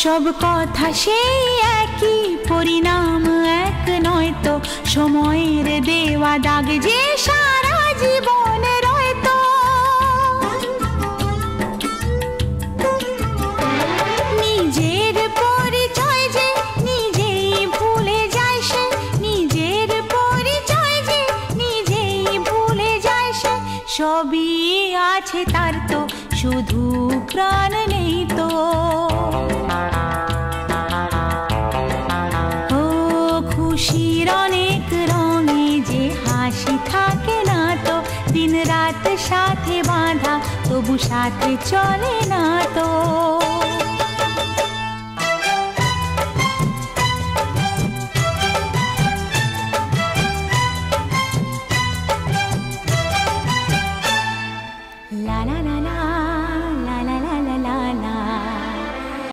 সব কথা সেই একই, পরিণাম এক নয় তো, সময়ের দেওয়া দাগ যে সারা জীবন রয়তো। নিজের পরিচয় যে নিজেই ভুলে যায় সে, নিজের পরিচয় যে নিজেই ভুলে যায় সে, সবই আছে তার তো শুধু প্রাণ নেই তো। ও খুশির অনেক রঙে যে হাসি থাকে না তো, দিন রাত সাথে বাঁধা তবু সাথে চলে না তো।